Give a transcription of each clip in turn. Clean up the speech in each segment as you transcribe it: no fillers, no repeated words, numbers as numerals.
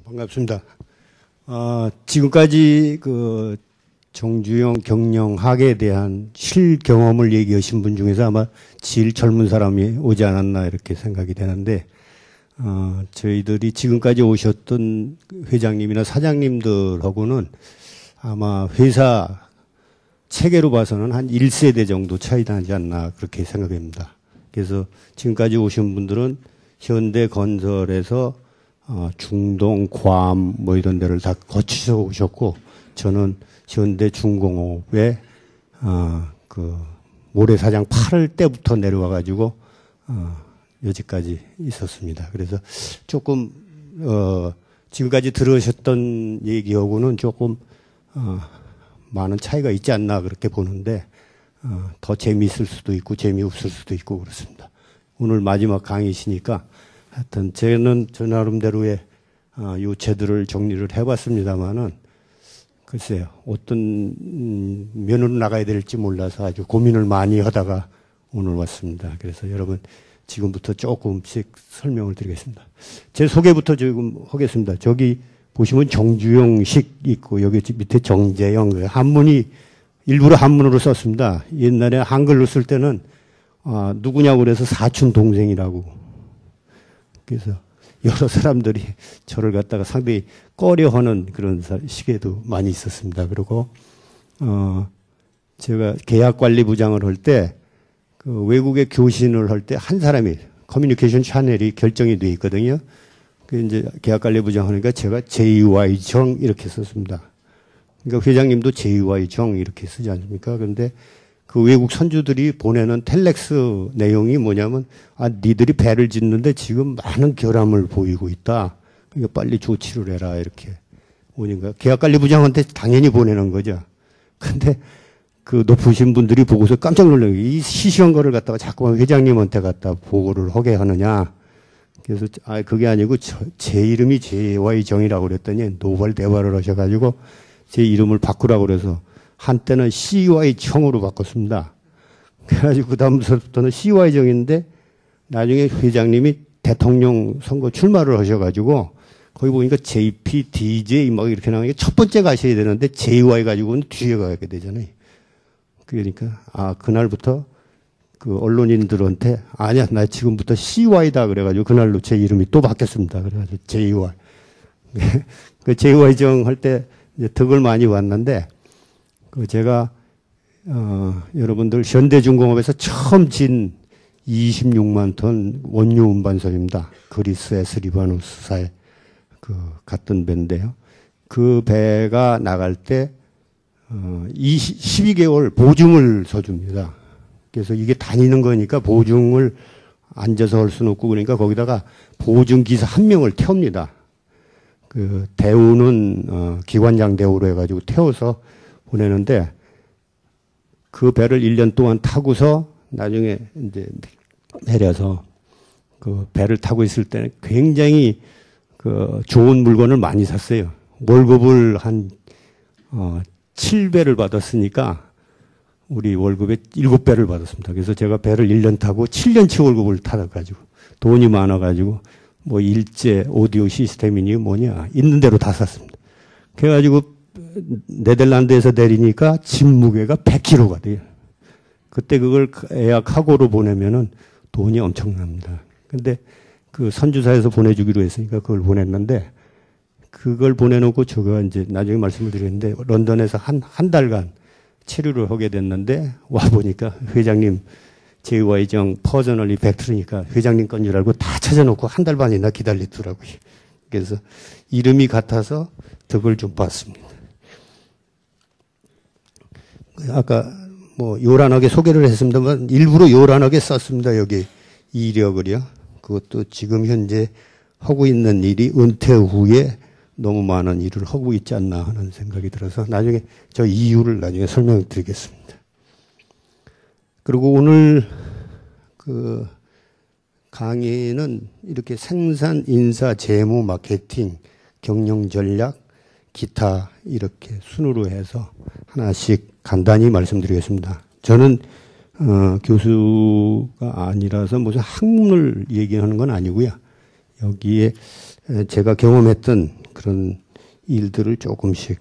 반갑습니다. 지금까지 그 정주영 경영학에 대한 실경험을 얘기하신 분 중에서 아마 제일 젊은 사람이 오지 않았나 이렇게 생각이 되는데, 저희들이 지금까지 오셨던 회장님이나 사장님들하고는 아마 회사 체계로 봐서는 한 1세대 정도 차이 나지 않나 그렇게 생각합니다. 그래서 지금까지 오신 분들은 현대건설에서 중동, 괌 뭐 이런 데를 다 거치셔 오셨고, 저는 현대중공업에 그 모래사장 팔을 때부터 내려와 가지고 여기까지 있었습니다. 그래서 조금 지금까지 들으셨던 얘기하고는 조금 많은 차이가 있지 않나 그렇게 보는데, 더 재미있을 수도 있고 재미없을 수도 있고 그렇습니다. 오늘 마지막 강의시니까 하여튼 저는 저 나름대로의 요체들을 정리를 해봤습니다만은, 글쎄요, 어떤 면으로 나가야 될지 몰라서 아주 고민을 많이 하다가 오늘 왔습니다. 그래서 여러분 지금부터 조금씩 설명을 드리겠습니다. 제 소개부터 조금 하겠습니다. 저기 보시면 정주영식 있고 여기 밑에 정재영, 한문이 일부러 한문으로 썼습니다. 옛날에 한글로 쓸 때는 누구냐고 그래서 사촌 동생이라고. 그래서 여러 사람들이 저를 갖다가 상당히 꺼려하는 그런 시기에도 많이 있었습니다. 그리고 제가 계약관리부장을 할 때 그 외국에 교신을 할 때 한 사람이 커뮤니케이션 채널이 결정이 돼 있거든요. 그 이제 계약관리부장 하니까 제가 JY 정 이렇게 썼습니다. 그러니까 회장님도 JY 정 이렇게 쓰지 않습니까? 그런데 그 외국 선주들이 보내는 텔렉스 내용이 뭐냐면, 니들이 배를 짓는데 지금 많은 결함을 보이고 있다. 그러니까 빨리 조치를 해라. 이렇게 오니까 계약관리부장한테 당연히 보내는 거죠. 근데 그 높으신 분들이 보고서 깜짝 놀라요. 이 시시한 거를 갖다가 자꾸만 회장님한테 갖다 보고를 하게 하느냐. 그래서 그게 아니고 제 이름이 JY 정이라고 그랬더니 노발대발을 하셔가지고 제 이름을 바꾸라고 그래서 한때는 CY 정으로 바꿨습니다. 그래가지고 그 다음부터는 CY 정인데, 나중에 회장님이 대통령 선거 출마를 하셔가지고 거기 보니까 JP, DJ 막 이렇게 나오니까 첫 번째 가셔야 되는데 JY 가지고는 뒤에 가게 되잖아요. 그러니까 그날부터 그 언론인들한테 아니야, 나 지금부터 CY다 그래가지고 그날로 제 이름이 또 바뀌었습니다. 그래가지고 JY. 그 JY 정 할 때 이제 덕을 많이 왔는데, 그 제가 여러분들 현대중공업에서 처음 진 26만 톤 원유 운반선입니다. 그리스 에스리바누스사에 그 갔던 배인데요. 그 배가 나갈 때 12개월 보증을 서줍니다. 그래서 이게 다니는 거니까 보증을 앉아서 할 수는 없고, 그러니까 거기다가 보증기사 한 명을 태웁니다. 그 대우는 기관장 대우로 해가지고 태워서 보내는데, 그 배를 1년 동안 타고서 나중에 이제 내려서 그 배를 타고 있을 때는 굉장히 그 좋은 물건을 많이 샀어요. 월급을 한 7배를 받았으니까 우리 월급의 7배를 받았습니다. 그래서 제가 배를 1년 타고 7년치 월급을 타가지고 돈이 많아가지고 뭐 일제 오디오 시스템이니 뭐냐 있는 대로 다 샀습니다. 그래가지고 네덜란드에서 내리니까 짐 무게가 100kg가 돼요. 그때 그걸 예약하고로 보내면은 돈이 엄청납니다. 근데 그 선주사에서 보내주기로 했으니까 그걸 보냈는데, 그걸 보내놓고 제가 이제 나중에 말씀을 드렸는데 런던에서 한 달간 체류를 하게 됐는데, 와보니까 회장님 JY 정 퍼저널리 팩트리니까 회장님 건 줄 알고 다 찾아놓고 한 달 반이나 기다리더라고요. 그래서 이름이 같아서 덕을 좀 봤습니다. 아까 뭐 요란하게 소개를 했습니다만 일부러 요란하게 썼습니다. 여기 이력을요. 그것도 지금 현재 하고 있는 일이 은퇴 후에 너무 많은 일을 하고 있지 않나 하는 생각이 들어서 나중에 저 이유를 나중에 설명드리겠습니다. 그리고 오늘 그 강의는 이렇게 생산, 인사, 재무, 마케팅, 경영 전략, 기타 이렇게 순으로 해서 하나씩 간단히 말씀드리겠습니다. 저는 교수가 아니라서 무슨 학문을 얘기하는 건 아니고요. 여기에 제가 경험했던 그런 일들을 조금씩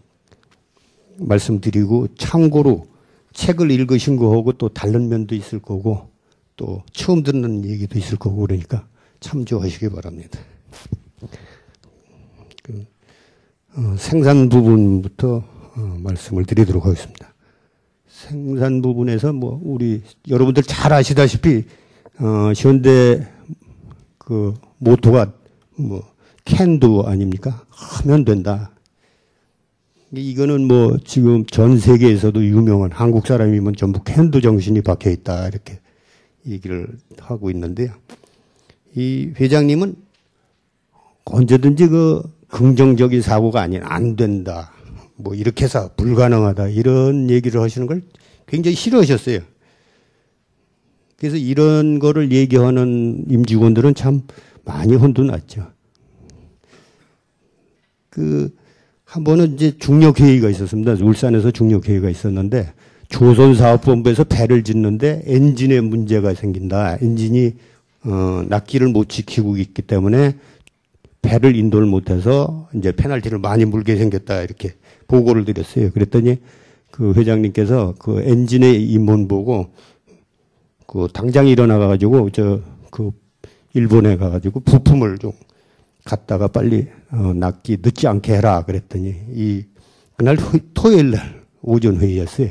말씀드리고, 참고로 책을 읽으신 거하고 또 다른 면도 있을 거고 또 처음 듣는 얘기도 있을 거고 그러니까 참조하시기 바랍니다. 생산 부분부터 말씀을 드리도록 하겠습니다. 생산 부분에서 뭐 우리 여러분들 잘 아시다시피 현대 그 모토가 뭐 캔도 아닙니까? 하면 된다. 이거는 뭐 지금 전 세계에서도 유명한 한국 사람이면 전부 캔도 정신이 박혀 있다 이렇게 얘기를 하고 있는데요. 이 회장님은 언제든지 그 긍정적인 사고가 아닌 안 된다. 뭐 이렇게 해서 불가능하다. 이런 얘기를 하시는 걸 굉장히 싫어하셨어요. 그래서 이런 거를 얘기하는 임직원들은 참 많이 혼돈났죠. 한 번은 이제 중력회의가 있었습니다. 울산에서 중력회의가 있었는데 조선사업본부에서 배를 짓는데 엔진에 문제가 생긴다. 엔진이 낫기를 못 지키고 있기 때문에 배를 인도를 못해서 이제 페널티를 많이 물게 생겼다. 이렇게 보고를 드렸어요. 그랬더니 그 회장님께서 그 엔진의 임원 보고 그 당장 일어나가지고 그 일본에 가가지고 부품을 좀 갖다가 빨리 낫기 늦지 않게 해라 그랬더니 그날 토요일 날 오전 회의였어요.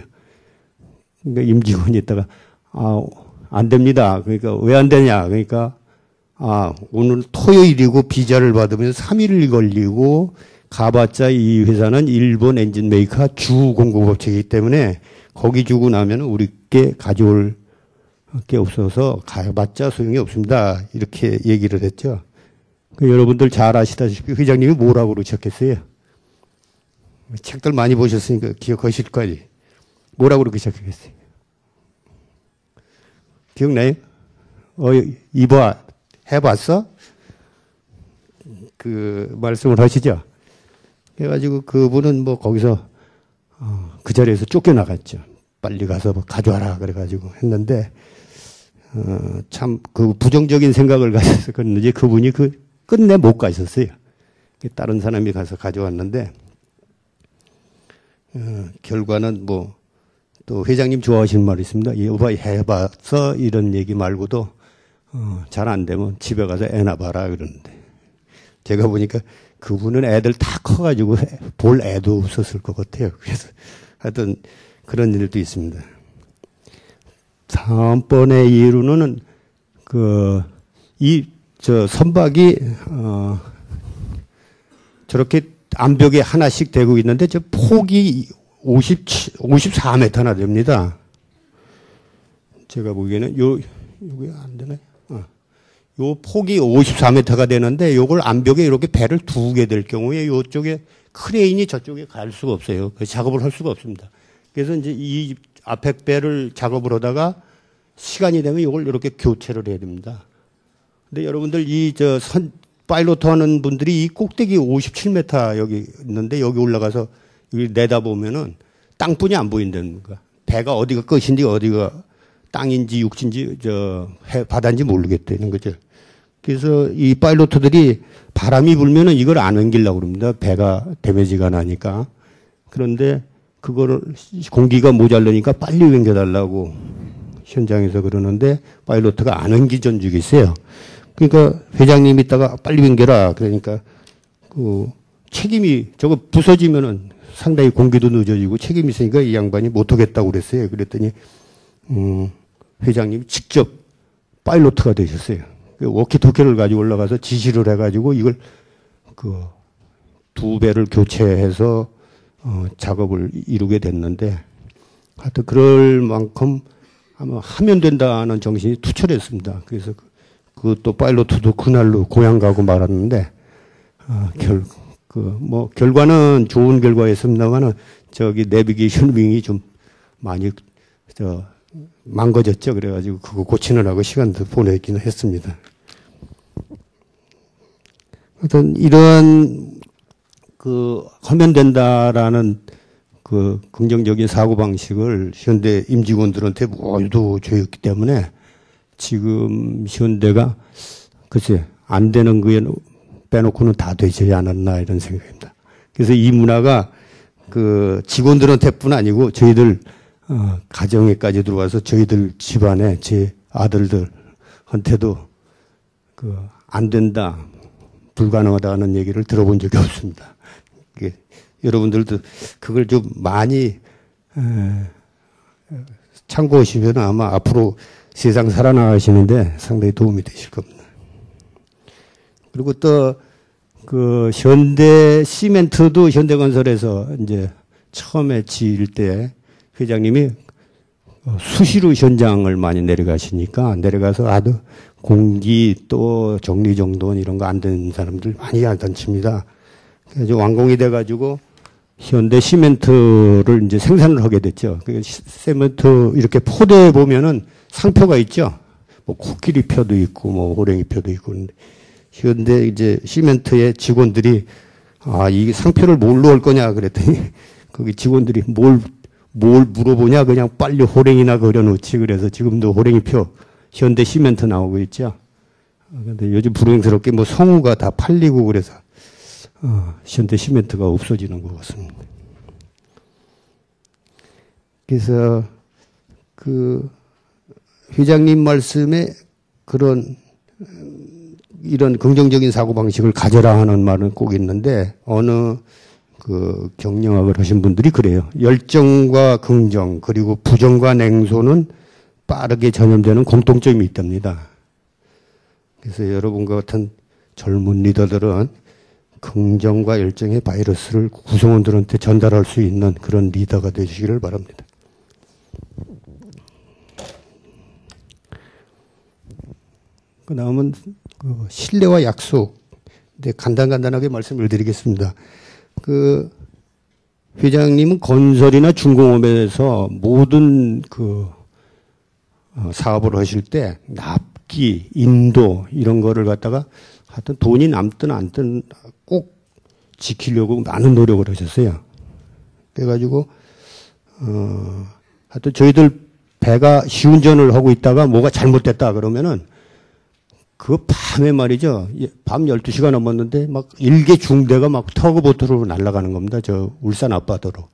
그러니까 임직원이 있다가 안 됩니다. 그러니까 왜 안 되냐? 그러니까 오늘 토요일이고 비자를 받으면 3일 걸리고 가봤자 이 회사는 일본 엔진 메이커 주 공급업체이기 때문에 거기 주고 나면 우리께 가져올 게 없어서 가봤자 소용이 없습니다. 이렇게 얘기를 했죠. 여러분들 잘 아시다시피 회장님이 뭐라고 그러셨겠어요? 책들 많이 보셨으니까 기억하실 거지. 뭐라고 그렇게 시작했어요? 기억나요? 이봐, 해봤어? 그 말씀을 하시죠. 그래가지고 그분은 뭐 거기서 그 자리에서 쫓겨나갔죠. 빨리 가서 뭐 가져와라 그래가지고 했는데 참 그 부정적인 생각을 가져서 그랬는지 그분이 끝내 못 가셨어요. 다른 사람이 가서 가져왔는데 결과는 뭐 또 회장님 좋아하시는 말이 있습니다. 여봐 해봐서 이런 얘기 말고도 잘 안 되면 집에 가서 애나 봐라 그러는데 제가 보니까 그분은 애들 다 커가지고 볼 애도 없었을 것 같아요. 그래서 하여튼 그런 일도 있습니다. 다음번에 이후로는 선박이 저렇게 암벽에 하나씩 대고 있는데 저 폭이 54m나 됩니다. 제가 보기에는 요게 안 되나요? 요 폭이 54m가 되는데 요걸 암벽에 이렇게 배를 두게 될 경우에 요쪽에 크레인이 저쪽에 갈 수가 없어요. 그 작업을 할 수가 없습니다. 그래서 이제 이 앞에 배를 작업을 하다가 시간이 되면 이걸 이렇게 교체를 해야 됩니다. 근데 여러분들 파일로트 하는 분들이 이 꼭대기 57m 여기 있는데 여기 올라가서 여기 내다보면은 땅뿐이 안 보인다는 거야. 배가 어디가 끝인지 어디가 땅인지 육지인지 바다인지 모르겠다는 거죠. 그래서 이 파일로트들이 바람이 불면은 이걸 안 옮기려고 그럽니다. 배가 데미지가 나니까. 그런데 그거를 공기가 모자르니까 빨리 옮겨달라고 현장에서 그러는데 파일로트가 안 옮기던 적이 있어요. 그러니까 회장님이 있다가 빨리 옮겨라. 그러니까 책임이 저거 부서지면은 상당히 공기도 늦어지고 책임이 있으니까 이 양반이 못하겠다고 그랬어요. 그랬더니 회장님이 직접 파일로트가 되셨어요. 워키토키를 가지고 올라가서 지시를 해가지고 이걸 두 배를 교체해서 작업을 이루게 됐는데 하여튼 그럴 만큼 아마 하면 된다는 정신이 투철했습니다. 그래서 그것도 파일로트도 그날로 고향 가고 말았는데 결과는 좋은 결과였습니다만은 내비게이션 윙이 좀 많이 망가졌죠. 그래가지고 그거 고치느라고 시간도 보내기는 했습니다. 하여튼 이런 하면 된다라는 긍정적인 사고방식을 현대 임직원들한테 모두 줘였기 때문에 지금 현대가 글쎄 안 되는 거에 빼놓고는 다 되지 않았나 이런 생각입니다. 그래서 이 문화가 그 직원들한테뿐 아니고 저희들 가정에까지 들어와서 저희들 집안에 제 아들들한테도 그 안 된다, 불가능하다는 얘기를 들어본 적이 없습니다. 여러분들도 그걸 좀 많이 참고하시면 아마 앞으로 세상 살아나가시는데 상당히 도움이 되실 겁니다. 그리고 또 그 현대 시멘트도 현대건설에서 이제 처음에 지을 때 회장님이 수시로 현장을 많이 내려가시니까 내려가서 아주 공기 또 정리정돈 이런 거 안 되는 사람들 많이 앉힙니다. 그래서 완공이 돼가지고 현대 시멘트를 이제 생산을 하게 됐죠. 그 시멘트 이렇게 포대에 보면은 상표가 있죠. 뭐 코끼리 표도 있고 뭐 호랭이 표도 있고. 현대 이제 시멘트의 직원들이 이 상표를 뭘로 할 거냐 그랬더니 거기 직원들이 뭘 물어보냐 그냥 빨리 호랭이나 그려놓지. 그래서 지금도 호랭이표 현대 시멘트 나오고 있죠. 근데 요즘 불행스럽게 뭐 성우가 다 팔리고 그래서 현대 시멘트가 없어지는 것 같습니다. 그래서 그 회장님 말씀에 그런 이런 긍정적인 사고방식을 가져라 하는 말은 꼭 있는데 어느 그 경영학을 하신 분들이 그래요. 열정과 긍정 그리고 부정과 냉소는 빠르게 전염되는 공통점이 있답니다. 그래서 여러분과 같은 젊은 리더들은 긍정과 열정의 바이러스를 구성원들한테 전달할 수 있는 그런 리더가 되시기를 바랍니다. 그 다음은 그 신뢰와 약속. 네, 간단하게 말씀을 드리겠습니다. 그 회장님은 건설이나 중공업에서 모든 그 사업을 하실 때 납기, 인도 이런 거를 갖다가 하여튼 돈이 남든 안든 꼭 지키려고 많은 노력을 하셨어요. 그래가지고 하여튼 저희들 배가 시운전을 하고 있다가 뭐가 잘못됐다 그러면은 그 밤에 말이죠. 밤 12시가 넘었는데 막 일개 중대가 막 터그보트로 날아가는 겁니다. 저 울산 앞바다로.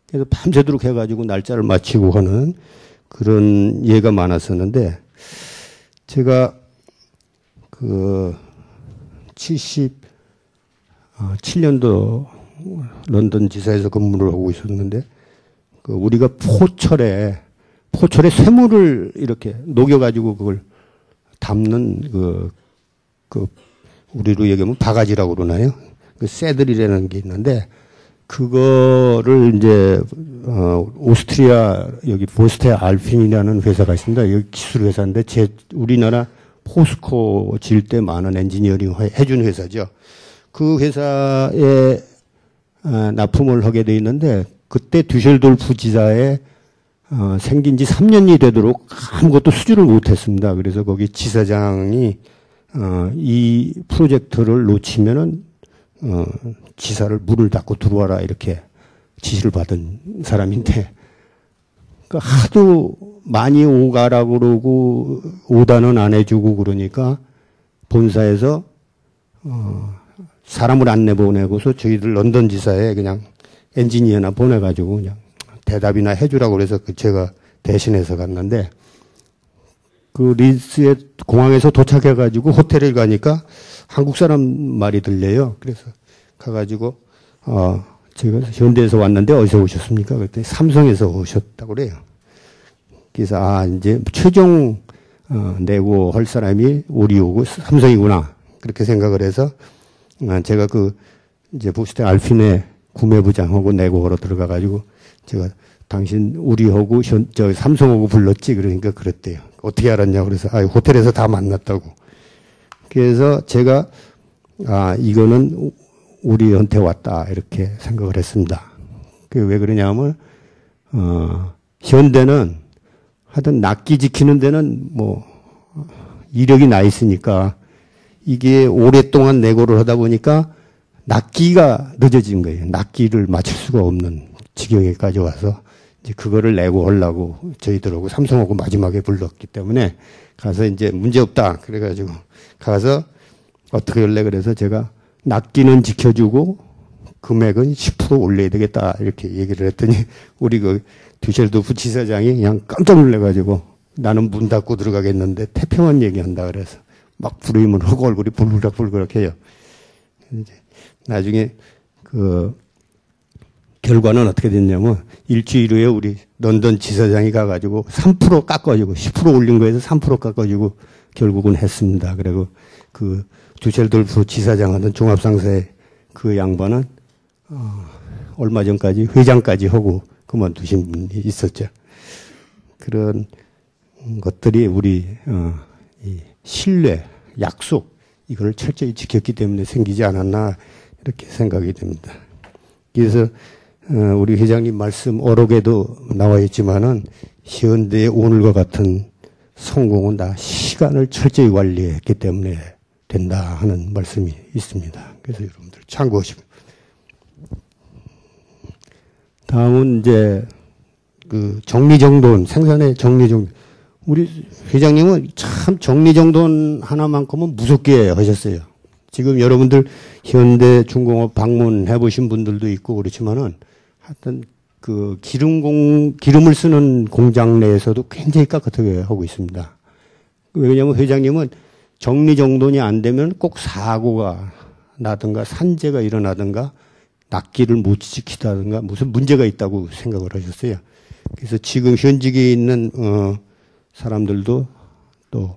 그래서 밤새도록 해가지고 날짜를 맞추고 하는 그런 예가 많았었는데 제가 그 77년도 런던 지사에서 근무를 하고 있었는데 그 우리가 포철에 쇠물을 이렇게 녹여가지고 그걸 담는 그 우리로 얘기하면 바가지라고 그러나요? 그 새들이라는 게 있는데 그거를 이제 오스트리아 여기 보스테 알핀이라는 회사가 있습니다. 여기 기술 회사인데 우리나라 포스코 질 때 많은 엔지니어링 해준 회사죠. 그 회사에 납품을 하게 돼 있는데 그때 düsseldorf 지사에 생긴 지 3년이 되도록 아무것도 수주를 못했습니다. 그래서 거기 지사장이 이 프로젝트를 놓치면은 지사를 문을 닫고 들어와라 이렇게 지시를 받은 사람인데 그 하도 많이 오가라고 그러고 오다는 안 해주고 그러니까 본사에서 사람을 안 내보내고서 저희들 런던 지사에 그냥 엔지니어나 보내가지고 그냥 대답이나 해주라고 그래서 제가 대신해서 갔는데 그 리스의 공항에서 도착해가지고 호텔에 가니까 한국 사람 말이 들려요. 그래서 가가지고 제가 현대에서 왔는데 어디서 오셨습니까? 그랬더니 삼성에서 오셨다고 그래요. 그래서 이제 최종 내고 할 사람이 우리 오고 삼성이구나 그렇게 생각을 해서 제가 이제 보스테 알핀의 구매부장하고 내고하러 들어가가지고 제가 당신 우리하고 저 삼성하고 불렀지 그러니까 그랬대요. 어떻게 알았냐고 그래서 호텔에서 다 만났다고. 그래서 제가 이거는 우리한테 왔다 이렇게 생각을 했습니다. 그게 왜 그러냐면 현대는 하여튼 납기 지키는 데는 뭐 이력이 나 있으니까 이게 오랫동안 내고를 하다 보니까 납기가 늦어진 거예요. 납기를 맞출 수가 없는 지경에까지 와서 이제 그거를 내고 하려고 저희들하고 삼성하고 마지막에 불렀기 때문에 가서 이제 문제 없다 그래가지고 가서 어떻게 할래 그래서 제가 납기는 지켜주고 금액은 10% 올려야 되겠다. 이렇게 얘기를 했더니 우리 그 düsseldorf 지사장이 그냥 깜짝 놀래가지고 나는 문 닫고 들어가겠는데 태평한 얘기한다 그래서 막 부르면 하고 얼굴이 불그락불그락 해요. 이제 나중에 그 결과는 어떻게 됐냐면 일주일 후에 우리 런던 지사장이 가가지고 3% 깎아주고 10% 올린 거에서 3% 깎아주고 결국은 했습니다. 그리고 그 düsseldorf 지사장 하던 종합상사의 그 양반은 얼마 전까지 회장까지 하고 그만두신 분이 있었죠. 그런 것들이 우리 이 신뢰, 약속 이걸 철저히 지켰기 때문에 생기지 않았나 이렇게 생각이 됩니다. 그래서 우리 회장님 말씀 어록에도 나와 있지만은 현대의 오늘과 같은 성공은 다 시간을 철저히 관리했기 때문에 된다 하는 말씀이 있습니다. 그래서 여러분들 참고하시고. 다음은 이제 그 정리정돈, 생산의 정리정돈. 우리 회장님은 참 정리정돈 하나만큼은 무섭게 하셨어요. 지금 여러분들 현대중공업 방문해 보신 분들도 있고 그렇지만은 하여튼 그 기름을 쓰는 공장 내에서도 굉장히 깍듯하게 하고 있습니다. 왜냐하면 회장님은 정리정돈이 안 되면 꼭 사고가 나든가 산재가 일어나든가 납기를 못 지키다든가 무슨 문제가 있다고 생각을 하셨어요. 그래서 지금 현직에 있는 사람들도 또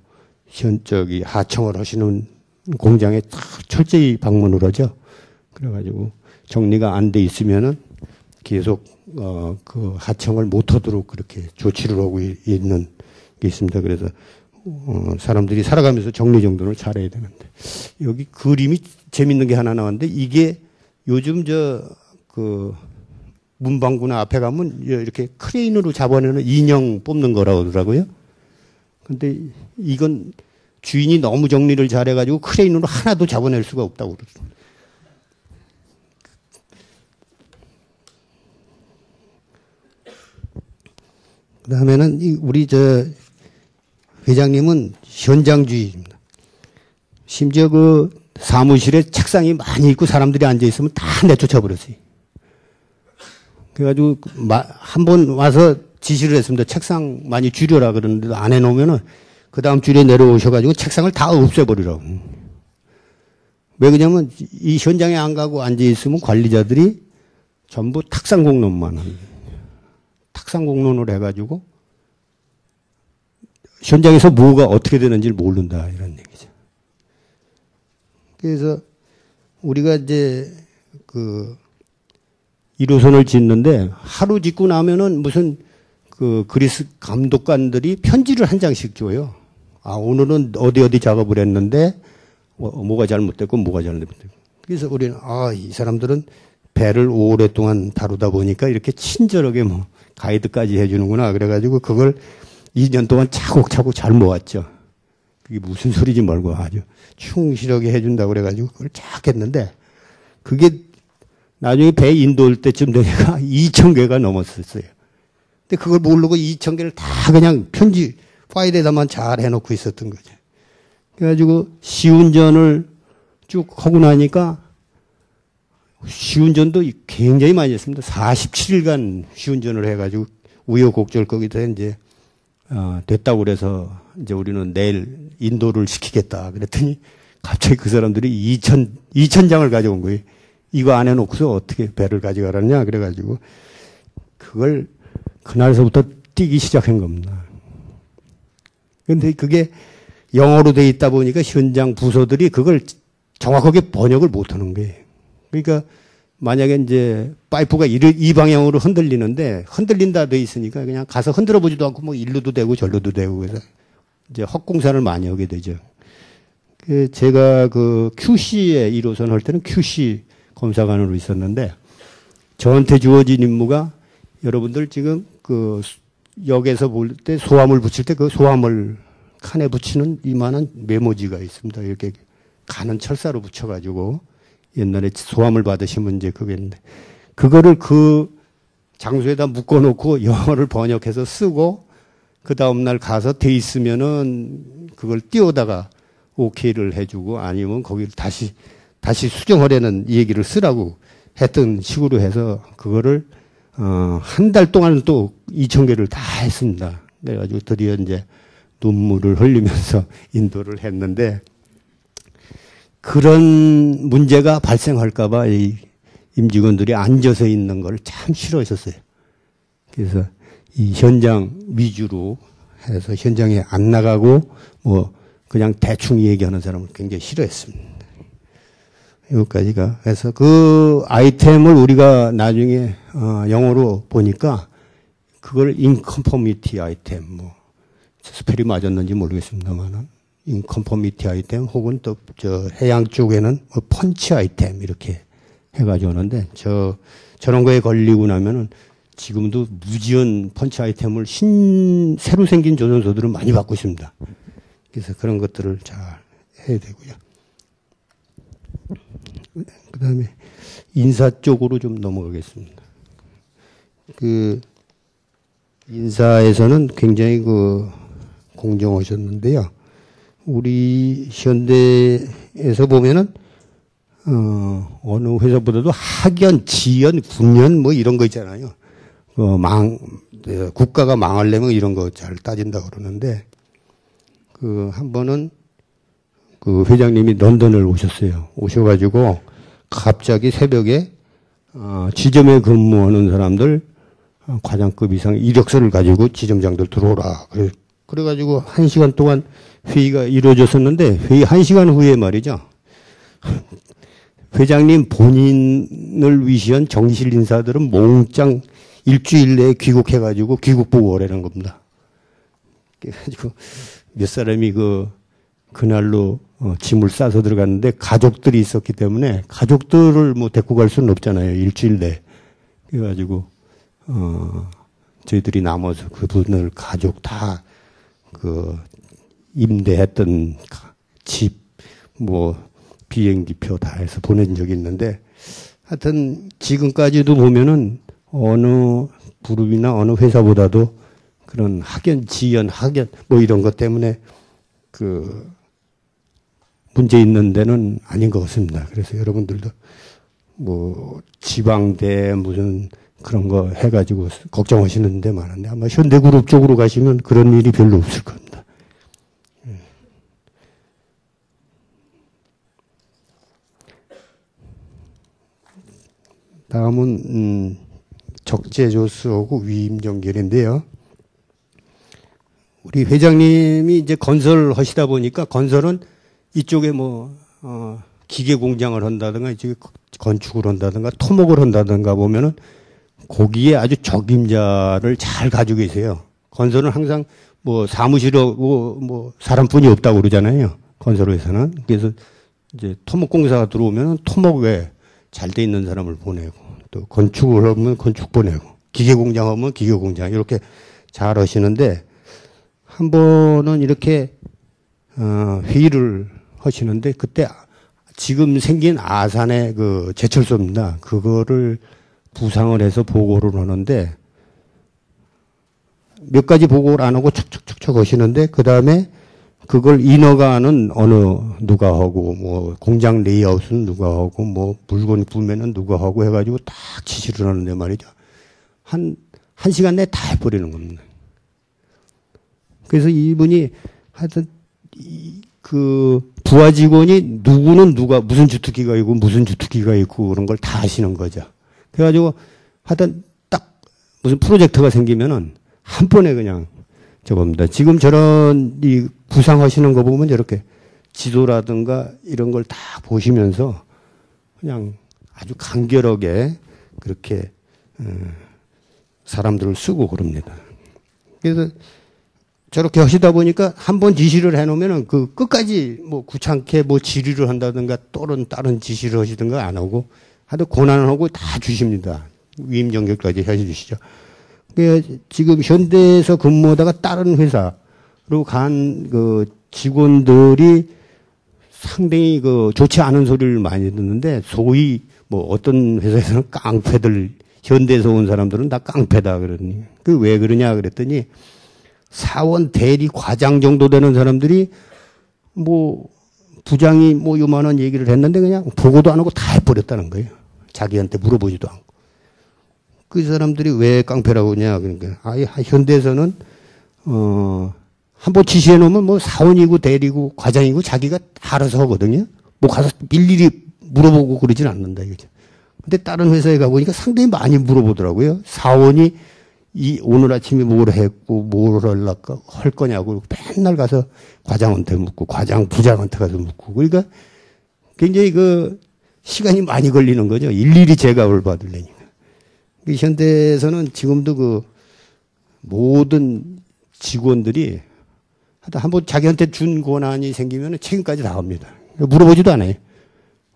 저기 하청을 하시는 공장에 다 철저히 방문을 하죠. 그래가지고 정리가 안 돼 있으면은 계속 그 하청을 못 하도록 그렇게 조치를 하고 있는 게 있습니다. 그래서 사람들이 살아가면서 정리정돈을 잘해야 되는데 여기 그림이 재밌는 게 하나 나왔는데 이게 요즘 그 문방구나 앞에 가면 이렇게 크레인으로 잡아내는 인형 뽑는 거라고 그러더라고요. 근데 이건 주인이 너무 정리를 잘해가지고 크레인으로 하나도 잡아낼 수가 없다고 그러더라고요. 그 다음에는 우리 회장님은 현장주의입니다. 심지어 그 사무실에 책상이 많이 있고 사람들이 앉아있으면 다 내쫓아버렸어요. 그래가지고 한 번 와서 지시를 했습니다. 책상 많이 줄여라 그러는데도 안 해놓으면은 그 다음 줄에 내려오셔가지고 책상을 다 없애버리라고. 왜 그러냐면 이 현장에 안 가고 앉아있으면 관리자들이 전부 탁상공론만 합니다. 탁상공론을 해가지고 현장에서 뭐가 어떻게 되는지를 모른다 이런 얘기죠. 그래서 우리가 이제 그 1호선을 짓는데 하루 짓고 나면은 무슨 그 그리스 감독관들이 편지를 한 장씩 줘요. 아, 오늘은 어디 작업을 했는데 뭐가 잘못됐고 뭐가 잘못됐고. 그래서 우리는 이 사람들은 배를 오랫동안 다루다 보니까 이렇게 친절하게 뭐 가이드까지 해주는구나. 그래가지고 그걸 2년 동안 차곡차곡 잘 모았죠. 그게 무슨 소리지 말고 아주 충실하게 해준다고 그래가지고 그걸 쫙 했는데 그게 나중에 배 인도 올 때쯤 되니까 2,000개가 넘었었어요. 근데 그걸 모르고 2,000개를 다 그냥 편지 파일에다만 잘 해놓고 있었던 거죠. 그래가지고 시운전을 쭉 하고 나니까 시운전도 굉장히 많이 했습니다. 47일간 시운전을 해가지고 우여곡절 거기다 이제 됐다고 그래서 이제 우리는 내일 인도를 시키겠다 그랬더니 갑자기 그 사람들이 2,000장을 가져온 거예요. 이거 안 해놓고서 어떻게 배를 가져가라냐 그래가지고 그걸 그날서부터 뛰기 시작한 겁니다. 그런데 그게 영어로 돼 있다 보니까 현장 부서들이 그걸 정확하게 번역을 못 하는 거예요. 그러니까 만약에 이제 파이프가 이 방향으로 흔들리는데 흔들린다 돼 있으니까 그냥 가서 흔들어 보지도 않고 뭐 일로도 되고 절로도 되고 그래서 이제 헛공사를 많이 하게 되죠. 제가 그 QC에 1호선 할 때는 QC 검사관으로 있었는데 저한테 주어진 임무가 여러분들 지금 그 역에서 볼 때 소화물 붙일 때 그 소화물 칸에 붙이는 이만한 메모지가 있습니다. 이렇게 가는 철사로 붙여가지고 옛날에 소화물 받으시면 이제 그거였는데 그거를 그 장소에다 묶어놓고 영어를 번역해서 쓰고 그 다음날 가서 돼 있으면은 그걸 띄우다가 오케이를 해주고 아니면 거기를 다시 수정하려는 얘기를 쓰라고 했던 식으로 해서 그거를 한 달 동안 또 2,000개를 다 했습니다. 그래가지고 드디어 이제 눈물을 흘리면서 인도를 했는데 그런 문제가 발생할까봐 이 임직원들이 앉아서 있는 걸 참 싫어하셨어요. 그래서 이 현장 위주로 해서 현장에 안 나가고 뭐 그냥 대충 얘기하는 사람을 굉장히 싫어했습니다. 여기까지가. 그래서 그 아이템을 우리가 나중에 영어로 보니까 그걸 인컨포미티 아이템, 뭐 스펠이 맞았는지 모르겠습니다만은 인컨포미티 아이템 혹은 또 저 해양 쪽에는 뭐 펀치 아이템 이렇게 해가지고 오는데 저런 거에 걸리고 나면은 지금도 무지한 펀치 아이템을 새로 생긴 조선소들은 많이 받고 있습니다. 그래서 그런 것들을 잘 해야 되고요. 그 다음에 인사 쪽으로 좀 넘어가겠습니다. 그 인사에서는 굉장히 공정하셨는데요. 우리 현대에서 보면은 어느 회사보다도 학연, 지연, 군연 뭐 이런 거 있잖아요. 국가가 망하려면 이런 거 잘 따진다 그러는데 한 번은 그 회장님이 런던을 오셨어요. 오셔가지고 갑자기 새벽에 지점에 근무하는 사람들 과장급 이상 이력서를 가지고 지점장들 들어오라. 그래가지고 1시간 동안 회의가 이루어졌었는데 회의 1시간 후에 말이죠. 회장님 본인을 위시한 정실 인사들은 몽땅 일주일 내에 귀국해가지고 귀국 보고 오라는 겁니다. 그래가지고 몇 사람이 그날로 짐을 싸서 들어갔는데 가족들이 있었기 때문에 가족들을 뭐 데리고 갈 수는 없잖아요. 일주일 내에. 그래가지고 저희들이 남아서 그분을 가족 다 임대했던 집, 뭐 비행기표 다 해서 보낸 적이 있는데 하여튼 지금까지도 보면은 어느 그룹이나 어느 회사보다도 그런 학연, 지연, 학연 뭐 이런 것 때문에 문제 있는 데는 아닌 것 같습니다. 그래서 여러분들도 뭐 지방대 무슨 그런 거 해가지고 걱정하시는 데 많은데 아마 현대그룹 쪽으로 가시면 그런 일이 별로 없을 겁니다. 다음은 적재조수하고 위임정결인데요. 우리 회장님이 이제 건설 하시다 보니까 건설은 이쪽에 뭐 기계 공장을 한다든가 이쪽에 건축을 한다든가 토목을 한다든가 보면은 거기에 아주 적임자를 잘 가지고 계세요. 건설은 항상 뭐 사무실하고 뭐 사람뿐이 없다고 그러잖아요. 건설회사는. 그래서 이제 토목공사가 들어오면 토목에 잘 돼 있는 사람을 보내고 또 건축을 하면 건축 보내고 기계공장 하면 기계공장 이렇게 잘 하시는데 한 번은 이렇게 회의를 하시는데 그때 지금 생긴 아산의 제철소입니다. 그거를 부상을 해서 보고를 하는데 몇 가지 보고를 안 하고 척척척척 하시는데 그 다음에 그걸 인허가는 누가 하고 뭐 공장 레이아웃은 누가 하고 뭐 물건 구매는 누가 하고 해가지고 딱 지시를 하는데 말이죠. 한 시간 내에 다 해버리는 겁니다. 그래서 이분이 하여튼 부하 직원이 누구는 무슨 주특기가 있고 무슨 주특기가 있고 그런 걸 다 아시는 거죠. 그래가지고 하여튼 딱 무슨 프로젝트가 생기면은 한 번에 그냥 저겁니다. 지금 저런 구상하시는 거 보면 이렇게 지도라든가 이런 걸 다 보시면서 그냥 아주 간결하게 그렇게 사람들을 쓰고 그럽니다. 그래서 저렇게 하시다 보니까 한 번 지시를 해놓으면은 끝까지 뭐 구창케 뭐 질의를 한다든가 또는 다른 지시를 하시든가 안 하고 하여튼 고난을 하고 다 주십니다. 위임 정결까지 해주시죠. 지금 현대에서 근무하다가 다른 회사로 간 직원들이 상당히 좋지 않은 소리를 많이 듣는데 소위 뭐 어떤 회사에서는 깡패들, 현대에서 온 사람들은 다 깡패다 그러니 왜 그러냐 그랬더니 사원 대리 과장 정도 되는 사람들이 뭐 부장이 뭐 요만한 얘기를 했는데 그냥 보고도 안 하고 다 해버렸다는 거예요. 자기한테 물어보지도 않고. 그 사람들이 왜 깡패라고 하냐. 그러니까, 현대에서는, 한번 지시해 놓으면 뭐 사원이고 대리고 과장이고 자기가 알아서 하거든요. 뭐 가서 일일이 물어보고 그러진 않는다, 이거죠. 근데 다른 회사에 가보니까 상당히 많이 물어보더라고요. 사원이 오늘 아침에 뭘 했고, 뭘 할 거냐고 맨날 가서 과장한테 묻고, 과장 부장한테 가서 묻고. 그러니까 굉장히 시간이 많이 걸리는 거죠. 일일이 제갑을 받으려니까. 현대에서는 지금도 모든 직원들이 하여튼 한번 자기한테 준 권한이 생기면 책임까지 다 합니다. 물어보지도 않아요.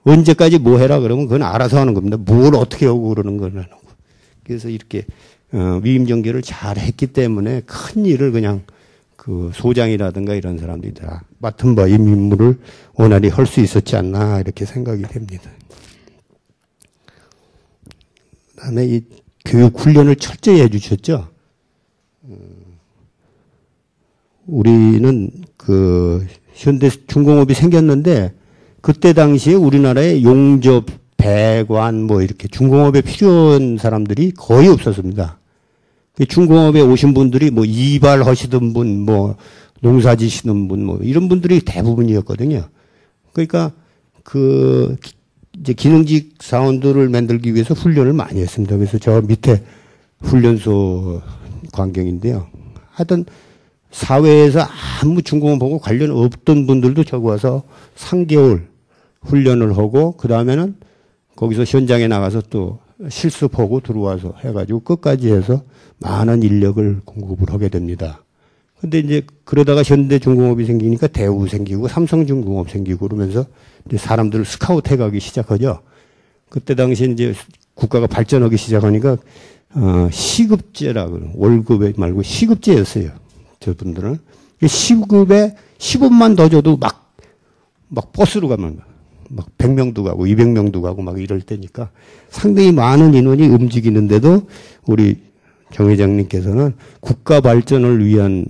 언제까지 뭐 해라 그러면 그건 알아서 하는 겁니다. 뭘 어떻게 하고 그러는 건 안 하고. 그래서 이렇게 위임정결을 잘 했기 때문에 큰 일을 그냥 소장이라든가 이런 사람들이 다 맡은 바 임무를 원활히 할 수 있었지 않나 이렇게 생각이 됩니다. 그다음에 이 교육 훈련을 철저히 해주셨죠. 우리는 현대 중공업이 생겼는데 그때 당시에 우리나라에 용접, 배관 뭐 이렇게 중공업에 필요한 사람들이 거의 없었습니다. 중공업에 오신 분들이 뭐 이발하시던 분, 뭐 농사 지시는 분, 뭐 이런 분들이 대부분이었거든요. 그러니까 이제 기능직 사원들을 만들기 위해서 훈련을 많이 했습니다. 그래서 저 밑에 훈련소 광경인데요. 하여튼 사회에서 아무 중공업하고 관련 없던 분들도 저기 와서 3개월 훈련을 하고 그 다음에는 거기서 현장에 나가서 또 실습하고 들어와서 해가지고 끝까지 해서 많은 인력을 공급을 하게 됩니다. 근데 이제 그러다가 현대중공업이 생기니까 대우 생기고 삼성중공업 생기고 그러면서 이제 사람들을 스카우트 해가기 시작하죠. 그때 당시에 이제 국가가 발전하기 시작하니까 시급제라 그러고 월급에 말고 시급제였어요. 저분들은 시급에 10원만 더 줘도 막 버스로 가면 막 100명도 가고 200명도 가고 막 이럴 때니까 상당히 많은 인원이 움직이는데도 우리 정 회장님께서는 국가 발전을 위한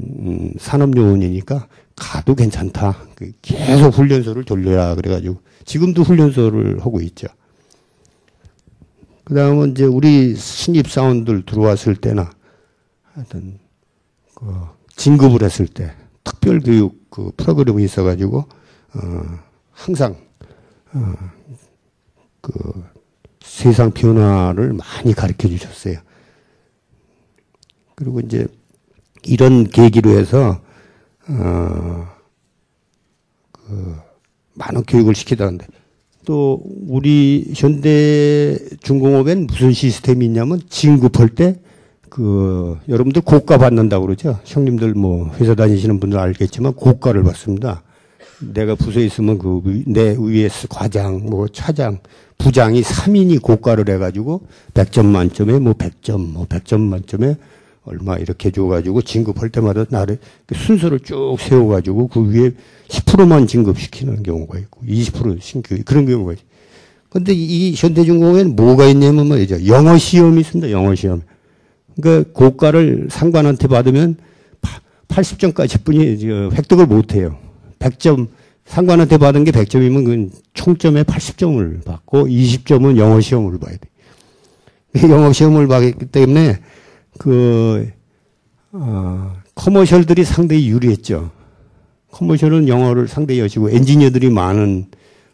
산업요원이니까 가도 괜찮다. 계속 훈련소를 돌려라 그래가지고 지금도 훈련소를 하고 있죠. 그 다음은 이제 우리 신입사원들 들어왔을 때나 하여튼 진급을 했을 때 특별교육 프로그램이 있어가지고 항상 세상 변화를 많이 가르쳐 주셨어요. 그리고 이제 이런 계기로 해서 많은 교육을 시키다는데 또 우리 현대 중공업엔 무슨 시스템이 있냐면 진급할 때 여러분들 고가 받는다고 그러죠. 형님들 뭐 회사 다니시는 분들 알겠지만 고가를 받습니다. 내가 부서에 있으면 내 위에 과장, 뭐 차장, 부장이 3인이 고가를 해가지고 100점 만점에 뭐 100점, 100점 만점에 얼마 이렇게 줘가지고 진급할 때마다 나를 순서를 쭉 세워가지고 그 위에 10%만 진급시키는 경우가 있고 20% 신규 그런 경우가 있어요. 근데 이 현대중공업에는 뭐가 있냐면 말이죠. 영어 시험이 있습니다. 영어 시험. 그러니까 고가를 상관한테 받으면 80점까지 뿐이 획득을 못 해요. 100점, 상관한테 받은 게 100점이면 그 총점에 80점을 받고 20점은 영어 시험을 봐야 돼. 영어 시험을 봤기 때문에 커머셜들이 상당히 유리했죠. 커머셜은 영어를 상당히 여시고 엔지니어들이 많은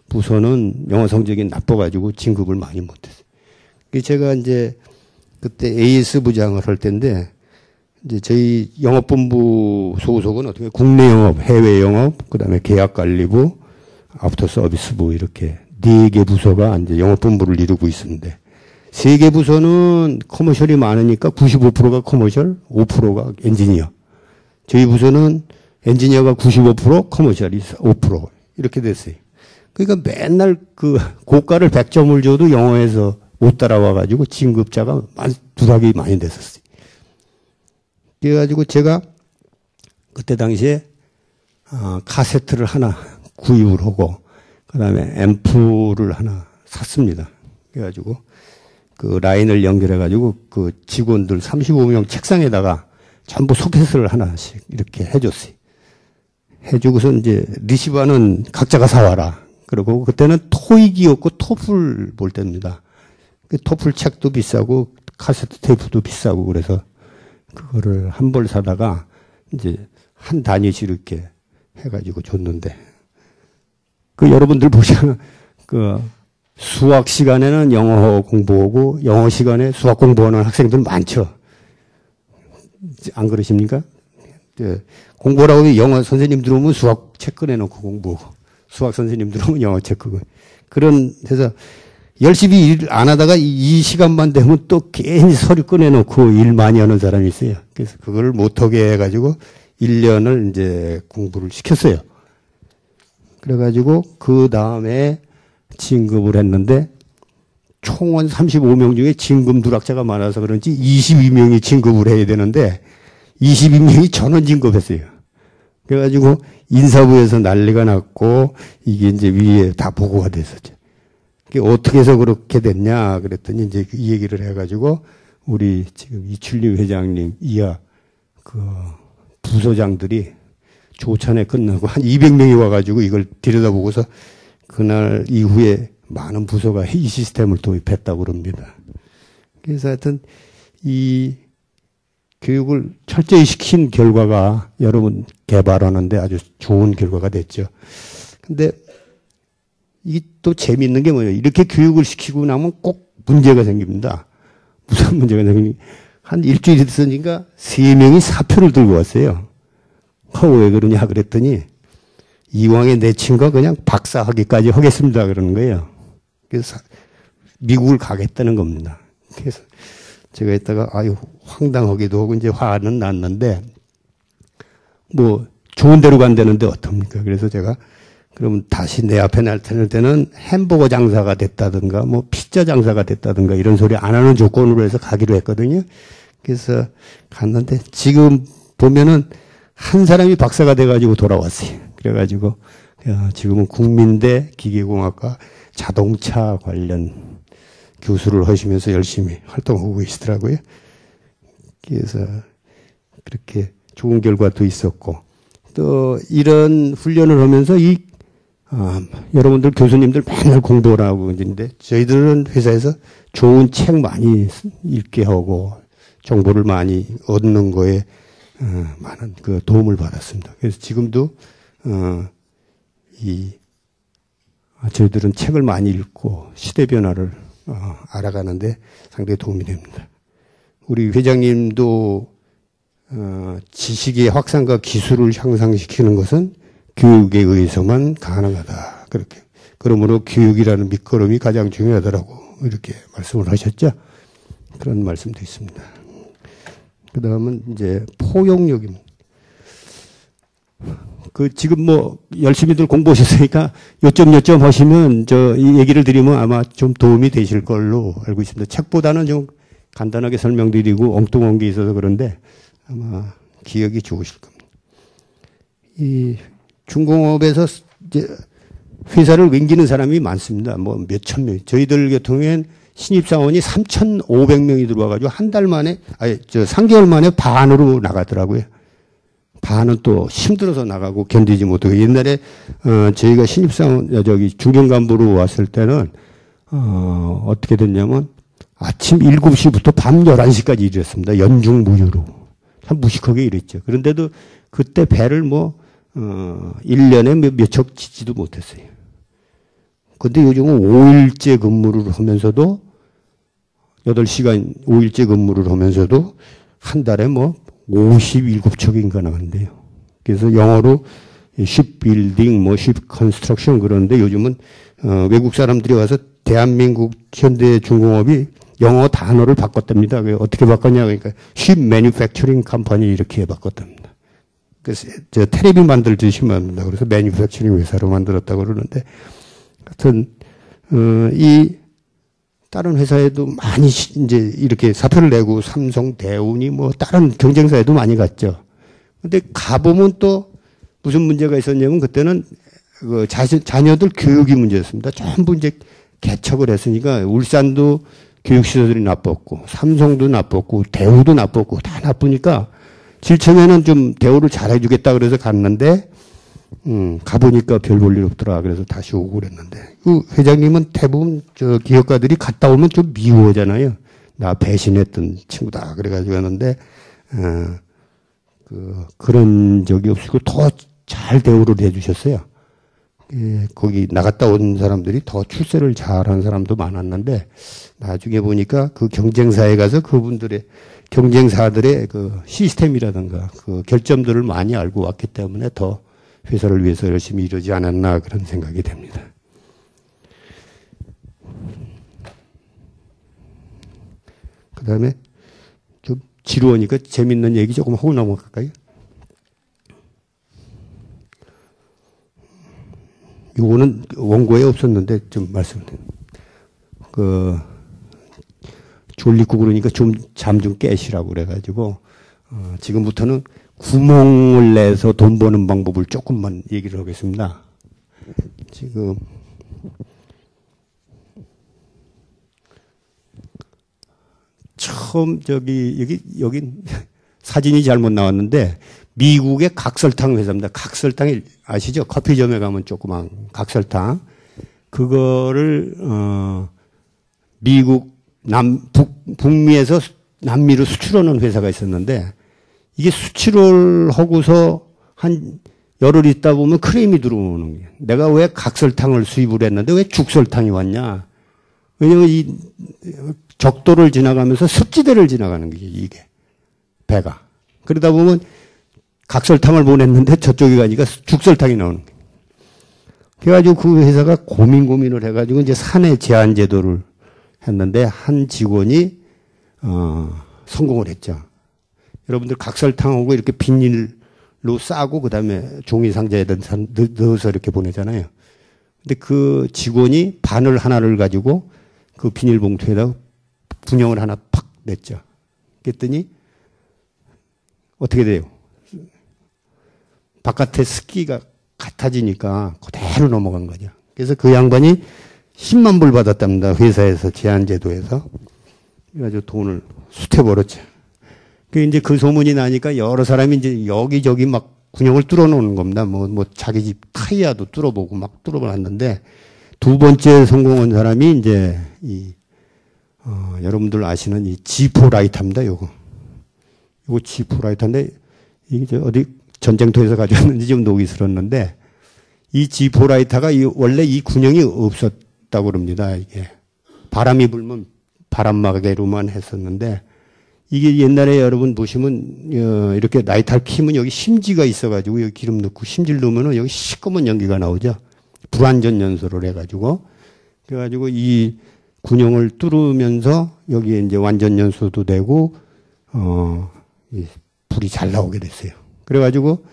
부서는 영어 성적이 나빠가지고 진급을 많이 못했어요. 제가 이제 그때 AS 부장을 할 때인데 이제 저희 영업본부 소속은 어떻게 국내 영업, 해외 영업, 그다음에 계약관리부, 아프터 서비스부 이렇게 4개 부서가 이제 영업본부를 이루고 있었는데 3개 부서는 커머셜이 많으니까 95%가 커머셜, 5%가 엔지니어. 저희 부서는 엔지니어가 95%, 커머셜이 5% 이렇게 됐어요. 그러니까 맨날 고가를 100점을 줘도 영어에서 못 따라와가지고 진급자가 두닥이 많이 됐었어요. 그래가지고 제가 그때 당시에 카세트를 하나 구입을 하고 그다음에 앰프를 하나 샀습니다. 그래가지고 라인을 연결해가지고 직원들 35명 책상에다가 전부 소켓을 하나씩 이렇게 해줬어요. 해주고서 이제 리시버는 각자가 사와라. 그리고 그때는 토익이었고 토플 볼 때입니다. 그 토플 책도 비싸고 카세트 테이프도 비싸고 그래서 그거를 한 벌 사다가 이제 한 단위씩 이렇게 해가지고 줬는데 그 여러분들 보시면 그 수학 시간에는 영어 공부하고 영어 시간에 수학 공부하는 학생들 많죠. 안 그러십니까? 공부하라고 하면 영어 선생님 들어오면 수학 책 꺼내놓고 공부하고 수학 선생님 들어오면 영어 책 끄고 그런 데서 열심히 일 안 하다가 이 시간만 되면 또 괜히 서류 꺼내놓고 일 많이 하는 사람이 있어요. 그래서 그걸 못하게 해가지고 1년을 이제 공부를 시켰어요. 그래가지고 그 다음에 진급을 했는데 총원 35명 중에 진급 누락자가 많아서 그런지 22명이 진급을 해야 되는데 22명이 전원 진급했어요. 그래가지고 인사부에서 난리가 났고 이게 이제 위에 다 보고가 됐었죠. 어떻게 해서 그렇게 됐냐 그랬더니 이제 이 얘기를 해가지고 우리 지금 이춘림 회장님 이하 그 부소장들이 조찬회 끝나고 한 200명이 와가지고 이걸 들여다보고서 그날 이후에 많은 부서가 이 시스템을 도입했다고 그럽니다. 그래서 하여튼 이 교육을 철저히 시킨 결과가 여러분 개발하는데 아주 좋은 결과가 됐죠. 근데 이게 또 재미있는 게 뭐예요? 이렇게 교육을 시키고 나면 꼭 문제가 생깁니다. 무슨 문제가 생기니? 한 일주일 있으니까 3명이 사표를 들고 왔어요. 왜 그러냐 그랬더니 이왕에 내 친구가 그냥 박사학위까지 하겠습니다 그러는 거예요. 그래서 미국을 가겠다는 겁니다. 그래서 제가 이따가 아유 황당하기도 하고 이제 화는 났는데 뭐 좋은 데로 간다는데 어떻습니까? 그래서 제가 그러면 다시 내 앞에 나타날 때는 햄버거 장사가 됐다든가 뭐 피자 장사가 됐다든가 이런 소리 안 하는 조건으로 해서 가기로 했거든요. 그래서 갔는데 지금 보면은 한 사람이 박사가 돼가지고 돌아왔어요. 그래가지고 지금은 국민대 기계공학과 자동차 관련 교수를 하시면서 열심히 활동하고 계시더라고요. 그래서 그렇게 좋은 결과도 있었고 또 이런 훈련을 하면서 여러분들 교수님들 맨날 공부를 하고 있는데 저희들은 회사에서 좋은 책 많이 읽게 하고 정보를 많이 얻는 거에 많은 그 도움을 받았습니다. 그래서 지금도 저희들은 책을 많이 읽고 시대 변화를 알아가는데 상당히 도움이 됩니다. 우리 회장님도 지식의 확산과 기술을 향상시키는 것은 교육에 의해서만 가능하다. 그렇게. 그러므로 교육이라는 밑거름이 가장 중요하다라고 이렇게 말씀을 하셨죠. 그런 말씀도 있습니다. 그 다음은 이제 포용력입니다. 지금 뭐 열심히들 공부하셨으니까 요점 하시면 이 얘기를 드리면 아마 좀 도움이 되실 걸로 알고 있습니다. 책보다는 좀 간단하게 설명드리고 엉뚱한 게 있어서 그런데 아마 기억이 좋으실 겁니다. 이 중공업에서 이제 회사를 옮기는 사람이 많습니다. 뭐 몇천 명. 저희들 같은 신입사원이 3,500명이 들어와가지고 한 달 만에, 3개월 만에 반으로 나가더라고요. 반은 또 힘들어서 나가고 견디지 못하고. 옛날에, 저희가 신입사원, 중견간부로 왔을 때는, 어떻게 됐냐면 아침 7시부터 밤 11시까지 일했습니다. 연중 무휴로. 참 무식하게 일했죠. 그런데도 그때 배를 1년에 몇 척 치지도 못했어요. 근데 요즘은 5일째 근무를 하면서도 8시간 5일째 근무를 하면서도 한 달에 57척인가 나간대요. 그래서 영어로 shipbuilding, ship construction 그러는데 요즘은 외국 사람들이 와서 대한민국 현대중공업이 영어 단어를 바꿨답니다. 어떻게 바꿨냐 그러니까 ship manufacturing company 이렇게 바꿨답니다. 그래서 테레비 만들듯이 만든다. 그래서 매니팩처링 회사로 만들었다고 그러는데 하여튼 이 다른 회사에도 많이 이제 이렇게 사표를 내고 삼성, 대운이 다른 경쟁사에도 많이 갔죠. 근데 가보면 또 무슨 문제가 있었냐면 그때는 그 자녀들 교육이 문제였습니다. 전부 이제 개척을 했으니까 울산도 교육시설이 나빴고 삼성도 나빴고 대우도 나빴고 다 나쁘니까 7층에는 좀 대우를 잘해주겠다 그래서 갔는데 가보니까 별 볼 일 없더라. 그래서 다시 오고 그랬는데. 그 회장님은 대부분 저 기업가들이 갔다 오면 좀 미워하잖아요. 나 배신했던 친구다. 그래가지고 하는데, 그런 적이 없고 더 잘 대우를 해주셨어요. 예, 거기 나갔다 온 사람들이 더 출세를 잘한 사람도 많았는데, 나중에 보니까 그 경쟁사에 가서 그분들의 경쟁사들의 그 시스템이라든가 그 결점들을 많이 알고 왔기 때문에 더 회사를 위해서 열심히 이러지 않았나 그런 생각이 됩니다. 그 다음에 좀 지루하니까 재밌는 얘기 조금 하고 넘어갈까요? 요거는 원고에 없었는데 좀 말씀드립니다. 졸리고 그러니까 좀 잠 좀 깨시라고 그래가지고, 지금부터는 구멍을 내서 돈 버는 방법을 조금만 얘기를 하겠습니다. 지금, 처음 여기 사진이 잘못 나왔는데, 미국의 각설탕 회사입니다. 각설탕이 아시죠? 커피점에 가면 조그만 각설탕. 그거를, 미국 북미에서 남미로 수출하는 회사가 있었는데, 이게 수출을 하고서 한 열흘 있다 보면 크레임이 들어오는 거예요. 내가 왜 각설탕을 수입을 했는데 왜 죽설탕이 왔냐? 왜냐면 이 적도를 지나가면서 습지대를 지나가는 거예요, 이게. 배가. 그러다 보면 각설탕을 보냈는데 저쪽에 가니까 죽설탕이 나오는 거예요. 그래가지고 그 회사가 고민을 해가지고 이제 사내 제한 제도를 했는데 한 직원이 성공을 했죠. 여러분들 각설탕하고 이렇게 비닐로 싸고 그다음에 종이 상자에 넣어서 이렇게 보내잖아요. 근데 그 직원이 바늘 하나를 가지고 그 비닐봉투에다 분영을 하나 팍 냈죠. 그랬더니 어떻게 돼요? 바깥에 습기가 같아지니까 그대로 넘어간 거죠. 그래서 그 양반이 10만 불 받았답니다. 회사에서 제한제도에서. 그래가지고 돈을 숱해 벌었죠. 이제 그 소문이 나니까 여러 사람이 이제 여기저기 막 군용을 뚫어 놓는 겁니다. 뭐 자기 집 타이어도 뚫어보고 막 뚫어봤는데 두 번째 성공한 사람이 이제 여러분들 아시는 이 G4 라이터입니다. 요거 G4 라이터인데 이게 어디 전쟁터에서 가져왔는지 좀 녹이 슬었는데 이 G4 라이터가 원래 이 군용이 없었다고 그럽니다. 이게 바람이 불면 바람막이로만 했었는데 이게 옛날에 여러분 보시면 이렇게 라이터를 켜면 여기 심지가 있어가지고 여기 기름 넣고 심지를 넣으면 여기 시꺼먼 연기가 나오죠. 불완전 연소를 해가지고 그래가지고 이 군용을 뚫으면서 여기에 이제 완전 연소도 되고 불이 잘 나오게 됐어요. 그래가지고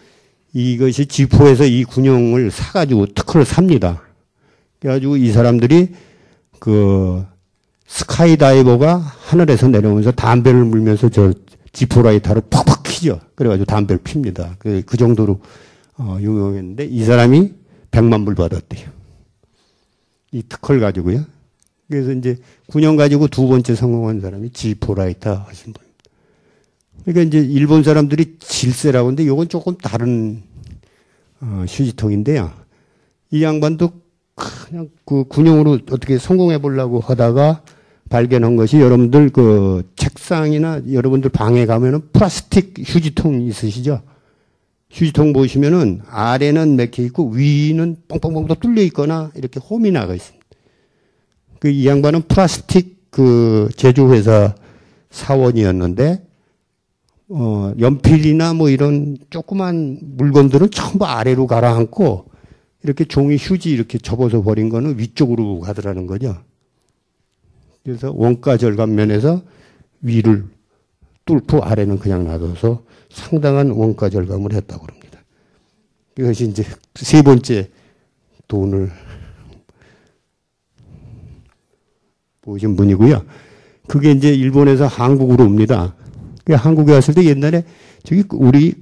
이것이 지포에서 이 군용을 사가지고 특허를 삽니다. 그래가지고 이 사람들이 스카이다이버가 하늘에서 내려오면서 담배를 물면서 저 지포라이터를 팍팍 키죠. 그래가지고 담배를 핍니다. 그 정도로 유명했는데 이 사람이 100만 불 받았대요. 이 특허를 가지고요. 그래서 이제 군용 가지고 두 번째 성공한 사람이 지포라이터 하신 분. 그러니까 이제 일본 사람들이 질세라고 하는데 이건 조금 다른 휴지통인데요. 이 양반도 그냥 그 군용으로 어떻게 성공해 보려고 하다가 발견한 것이 여러분들 그 책상이나 여러분들 방에 가면은 플라스틱 휴지통 있으시죠? 휴지통 보시면은 아래는 맥혀 있고 위는 뻥뻥뻥 뚫려 있거나 이렇게 홈이 나가 있습니다. 그 이 양반은 플라스틱 그 제조회사 사원이었는데 연필이나 뭐 이런 조그만 물건들은 전부 아래로 가라앉고 이렇게 종이 휴지 이렇게 접어서 버린 거는 위쪽으로 가더라는 거죠. 그래서 원가 절감 면에서 위를 뚫고 아래는 그냥 놔둬서 상당한 원가 절감을 했다고 합니다. 이것이 이제 세 번째 돈을 보신 분이고요. 그게 이제 일본에서 한국으로 옵니다. 한국에 왔을 때 옛날에 저기 우리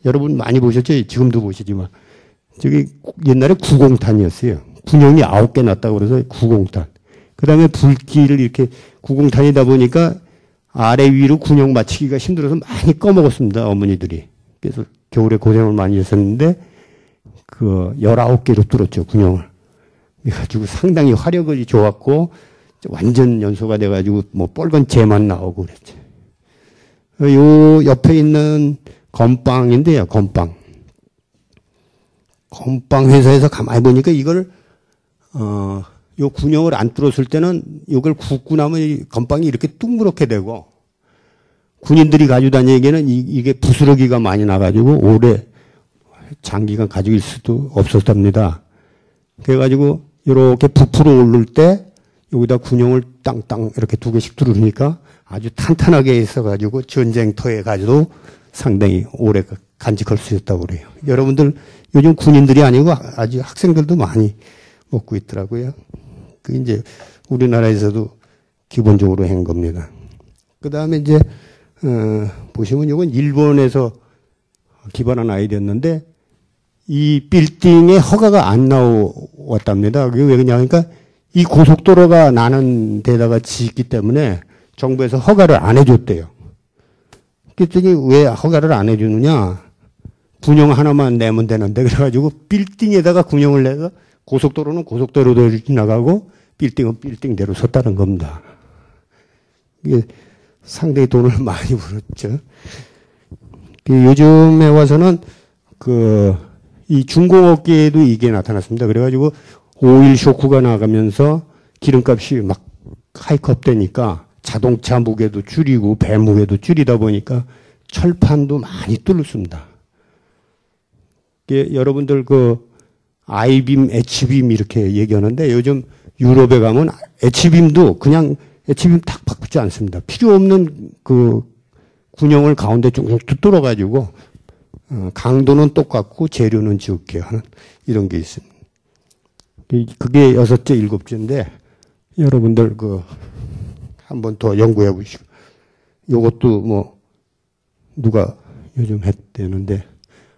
여러분 많이 보셨죠? 지금도 보시지만 저기 옛날에 구공탄이었어요. 군용이 9개 났다고 그래서 구공탄. 그 다음에 불길을 이렇게 구공탄이다 보니까 아래 위로 군용 맞추기가 힘들어서 많이 꺼먹었습니다. 어머니들이. 그래서 겨울에 고생을 많이 했었는데 그 19개로 뚫었죠, 군용을. 그래가지고 상당히 화력이 좋았고, 완전 연소가 돼가지고, 뭐, 뻘건 재만 나오고 그랬죠. 요 옆에 있는 건빵인데요, 건빵. 건빵 회사에서 가만히 보니까 이걸, 요 군용을 안 뚫었을 때는 이걸 굽고 나면 이 건빵이 이렇게 둥그렇게 되고, 군인들이 가지고 다니기에는 이게 부스러기가 많이 나가지고 오래 장기간 가지고 있을 수도 없었답니다. 그래가지고 이렇게 부풀어 오를 때 여기다 군용을 땅땅 이렇게 2개씩 뚫으니까 아주 탄탄하게 있어가지고 전쟁터에 가지고 상당히 오래 간직할 수 있다고 그래요. 여러분들 요즘 군인들이 아니고 아주 학생들도 많이 먹고 있더라고요. 그 이제 우리나라에서도 기본적으로 한 겁니다. 그 다음에 이제 보시면 이건 일본에서 기반한 아이디어였는데 이 빌딩에 허가가 안 나왔답니다. 그게 왜 그러냐니까 이 고속도로가 나는 데다가 짓기 때문에 정부에서 허가를 안 해줬대요. 그랬더니 왜 허가를 안 해주느냐? 군용 하나만 내면 되는데 그래가지고 빌딩에다가 군용을 내서 고속도로는 고속도로대로 지나가고 빌딩은 빌딩대로 섰다는 겁니다. 이게 상당히 돈을 많이 벌었죠. 요즘에 와서는 이 중공업계에도 이게 나타났습니다. 그래가지고 오일 쇼크가 나가면서 기름값이 막 하이크업 되니까 자동차 무게도 줄이고 배 무게도 줄이다 보니까 철판도 많이 뚫습니다. 여러분들 아이빔, H빔 이렇게 얘기하는데 요즘 유럽에 가면 H빔도 그냥 H빔 탁 바꾸지 않습니다. 필요 없는 군용을 가운데 쭉 뚫어가지고 강도는 똑같고 재료는 적게 하는 이런 게 있습니다. 그게 6째, 7째인데 여러분들 한 번 더 연구해 보시고 요것도 뭐 누가 요즘 했대는데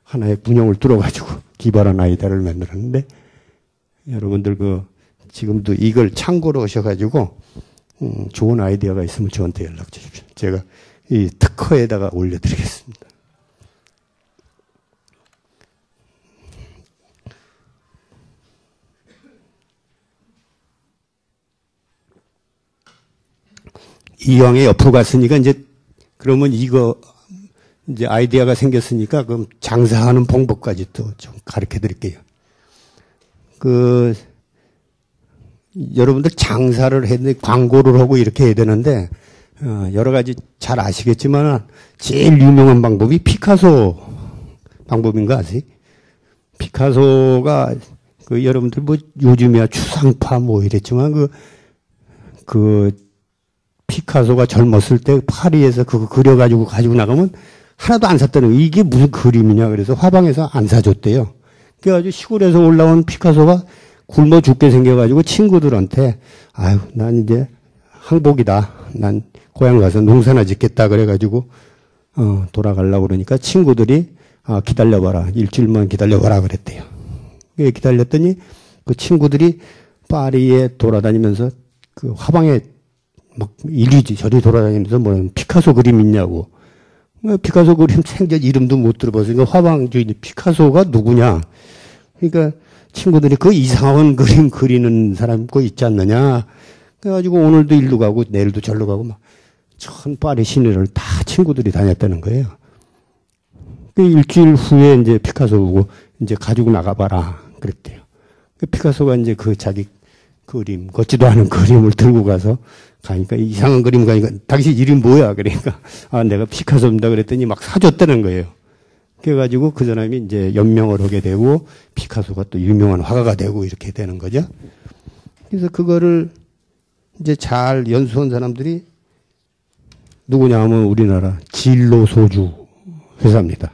하나의 군용을 뚫어가지고 기발한 아이디어를 만들었는데 여러분들 지금도 이걸 참고로 하셔가지고 좋은 아이디어가 있으면 저한테 연락 주십시오. 제가 이 특허에다가 올려드리겠습니다. 이왕에 옆으로 갔으니까 그러면 이제 아이디어가 생겼으니까 그럼 장사하는 방법까지 또 좀 가르쳐 드릴게요. 여러분들 장사를 해야 돼, 광고를 하고 이렇게 해야 되는데, 여러 가지 잘 아시겠지만, 제일 유명한 방법이 피카소 방법인 거 아세요? 피카소가, 여러분들 요즘이야 추상파 이랬지만, 피카소가 젊었을 때 파리에서 그거 그려가지고 가지고 나가면 하나도 안 샀다는 거예요. 이게 무슨 그림이냐. 그래서 화방에서 안 사줬대요. 그래가지고 시골에서 올라온 피카소가 굶어 죽게 생겨가지고 친구들한테 아유, 난 이제 항복이다. 난 고향 가서 농사나 짓겠다. 그래가지고, 돌아가려고 그러니까 친구들이 기다려봐라. 일주일만 기다려봐라. 그랬대요. 기다렸더니 그 친구들이 파리에 돌아다니면서 화방에 막 이리지 저리 돌아다니면서 피카소 그림 있냐고. 피카소 그림 생전 이름도 못 들어봤으니까 화방 주인 피카소가 누구냐. 그러니까 친구들이 이상한 그림 그리는 사람 있지 않느냐. 그래가지고 오늘도 일로 가고 내일도 절로 가고 전 파리 시내를 다 친구들이 다녔다는 거예요. 일주일 후에 이제 피카소 보고 이제 가지고 나가봐라. 그랬대요. 피카소가 이제 자기 그림, 걷지도 않은 그림을 들고 가니까 이상한 그림 가니까 당신 이름 뭐야? 그러니까 내가 피카소입니다. 그랬더니 막 사줬다는 거예요. 그래가지고 그 사람이 이제 연명을 하게 되고 피카소가 또 유명한 화가가 되고 이렇게 되는 거죠. 그래서 그거를 이제 잘 연수한 사람들이 누구냐 하면 우리나라 진로 소주 회사입니다.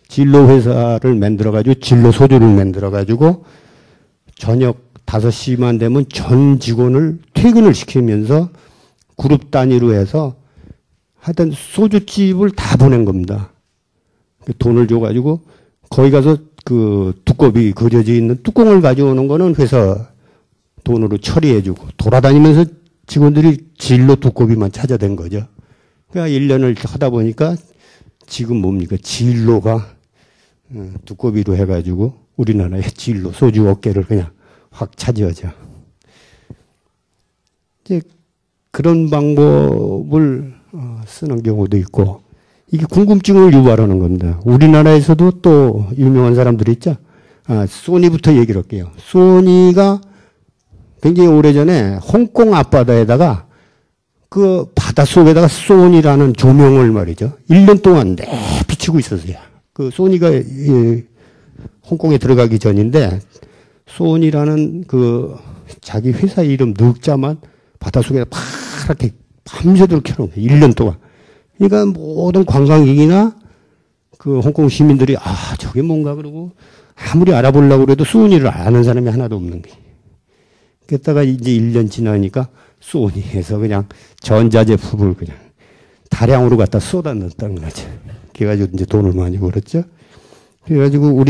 진로 회사를 만들어가지고 진로 소주를 만들어가지고 저녁 5시만 되면 전 직원을 퇴근을 시키면서 그룹 단위로 해서 하여튼 소주집을 다 보낸 겁니다. 돈을 줘가지고 거기 가서 두꺼비 그려져 있는 뚜껑을 가져오는 거는 회사 돈으로 처리해주고 돌아다니면서 직원들이 진로 두꺼비만 찾아댄 거죠. 그러니까 1년을 하다 보니까 지금 뭡니까? 진로가 두꺼비로 해가지고 우리나라의 진로, 소주 어깨를 그냥 확 차지하죠. 이제 그런 방법을 쓰는 경우도 있고, 이게 궁금증을 유발하는 겁니다. 우리나라에서도 또 유명한 사람들이 있죠. 소니부터 얘기를 할게요. 소니가 굉장히 오래전에 홍콩 앞바다에다가 그 바닷속에다가 소니라는 조명을 말이죠. 1년 동안 비추고 있었어요. 그 소니가 홍콩에 들어가기 전인데 소니라는 그 자기 회사 이름 늑자만 바닷속에다 파랗게 밤새도록 켜놓은 거예요. 1년 동안. 그러니까 모든 관광객이나 그 홍콩 시민들이 저게 뭔가 그러고 아무리 알아보려고 그래도 소니를 아는 사람이 하나도 없는 거예요. 그랬다가 이제 1년 지나니까 소니에서 그냥 전자제품을 그냥 다량으로 갖다 쏟아넣었다는 거죠. 그래가지고 이제 돈을 많이 벌었죠. 그래가지고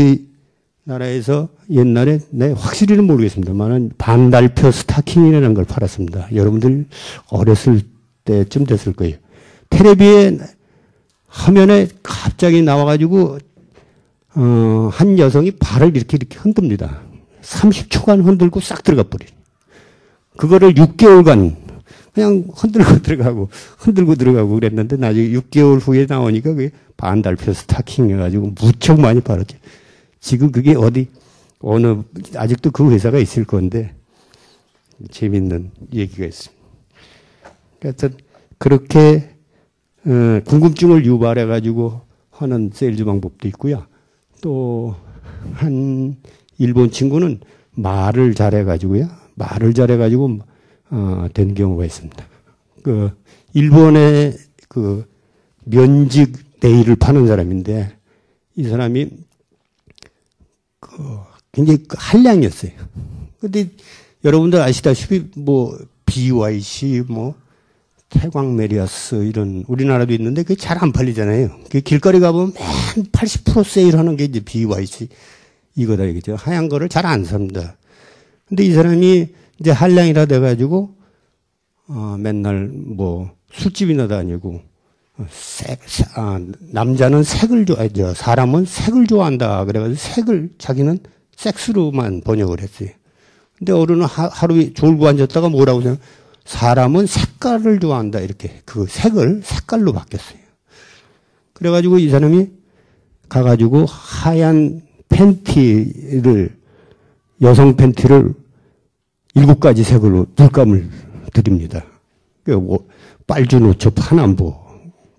우리나라에서 옛날에 확실히는 모르겠습니다만 반달표 스타킹이라는 걸 팔았습니다. 여러분들 어렸을 때쯤 됐을 거예요. 텔레비에 화면에 갑자기 나와가지고 한 여성이 발을 이렇게 흔듭니다. 30초간 흔들고 싹 들어가 버려요. 그거를 6개월간 그냥 흔들고 들어가고 그랬는데 나중에 6개월 후에 나오니까 그게 반달표 스타킹 해가지고 무척 많이 팔았죠. 지금 그게 아직도 그 회사가 있을 건데 재밌는 얘기가 있습니다. 그래서 그렇게 궁금증을 유발해가지고 하는 세일즈 방법도 있고요. 또 한 일본 친구는 말을 잘해가지고요. 된 경우가 있습니다. 그 일본의 그 면직 네일을 파는 사람인데 이 사람이 굉장히 한량이었어요. 근데 여러분들 아시다시피 BYC 태광 메리아스 이런 우리나라도 있는데 그게 잘 안 팔리잖아요. 그 길거리 가보면 맨 80% 세일하는 게 이제 BYC 이거다 이거죠. 하얀 거를 잘 안 삽니다. 근데 이 사람이 이제 한량이라 돼가지고 맨날 술집이나 다니고 남자는 색을 좋아하죠. 사람은 색을 좋아한다. 그래가지고 자기는 섹스로만 번역을 했어요. 근데 어른은 하루 졸고 앉았다가 뭐라고 생각? 사람은 색깔을 좋아한다. 이렇게 그 색깔로 바뀌었어요. 그래가지고 이 사람이 가가지고 하얀 여성 팬티를 7가지 색으로 물감을 드립니다. 빨주노초 파남보.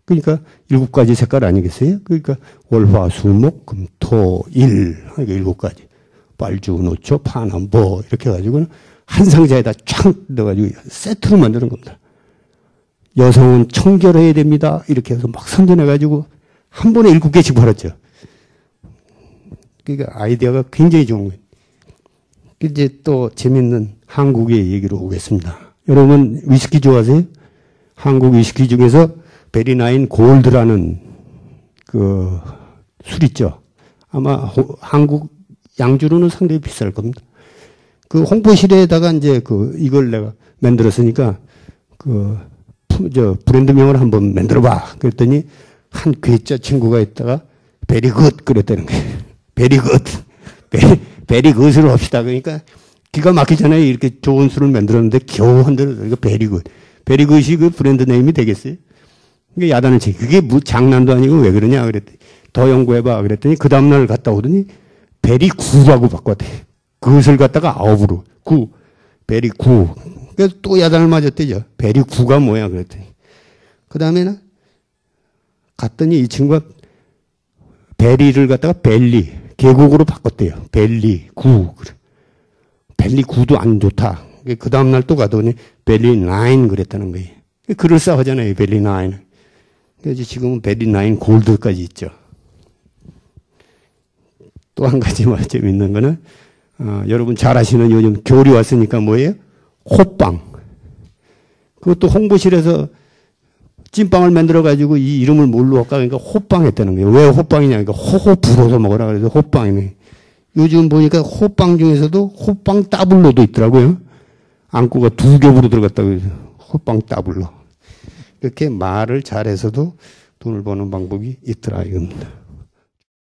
그러니까 7가지 색깔 아니겠어요? 그러니까 월화수목 금토일 7가지. 빨주노초 파남보 이렇게 해가지고는 한 상자에다 쫙 넣어가지고 세트로 만드는 겁니다. 여성은 청결해야 됩니다. 이렇게 해서 막 선전해가지고 한 번에 7개씩 팔았죠. 그러니까 아이디어가 굉장히 좋은 거예요. 이제 또 재밌는 한국의 얘기로 오겠습니다. 여러분 위스키 좋아하세요? 한국 위스키 중에서 베리나인 골드라는 그 술 있죠. 아마 한국 양주로는 상당히 비쌀 겁니다. 그 홍보실에다가 이제 이걸 내가 만들었으니까 브랜드명을 한번 만들어봐. 그랬더니 한 괴짜 친구가 있다가 베리굿 그랬다는 거예요. 베리굿으로 합시다. 그러니까 기가 막히잖아요. 이렇게 좋은 술을 만들었는데 겨우 흔들어서 베리굿. 베리굿이 그 브랜드 네임이 되겠어요? 이게 야단을 치. 그게 장난도 아니고 왜 그러냐 그랬더니 더 연구해봐. 그랬더니 그 다음날 갔다 오더니 베리구라고 바꿨대. 그것을 갖다가 아홉으로 베리구. 그래서 또 야단을 맞았대죠. 베리구가 뭐야 그랬더니. 그 다음에는 갔더니 이 친구가 베리를 갖다가 벨리 계곡으로 바꿨대요. 벨리구. 벨리구도 안 좋다. 그 다음날 또 가더니 벨리9 그랬다는 거예요. 그럴싸하잖아요. 벨리9. 그래서 지금은 벨리9 골드까지 있죠. 또 한 가지 재밌는 거는 여러분 잘 아시는 요즘 겨울이 왔으니까 뭐예요? 호빵. 그것도 홍보실에서 찐빵을 만들어가지고 이 이름을 뭘로 할까? 그러니까 호빵 했다는 거예요. 왜 호빵이냐? 그러니까 호호 불어서 먹으라 그래서 호빵이네. 요즘 보니까 호빵 중에서도 호빵 따블로도 있더라고요. 안구가 2겹으로 들어갔다고 해서 호빵 따블로. 이렇게 말을 잘해서도 돈을 버는 방법이 있더라 이겁니다.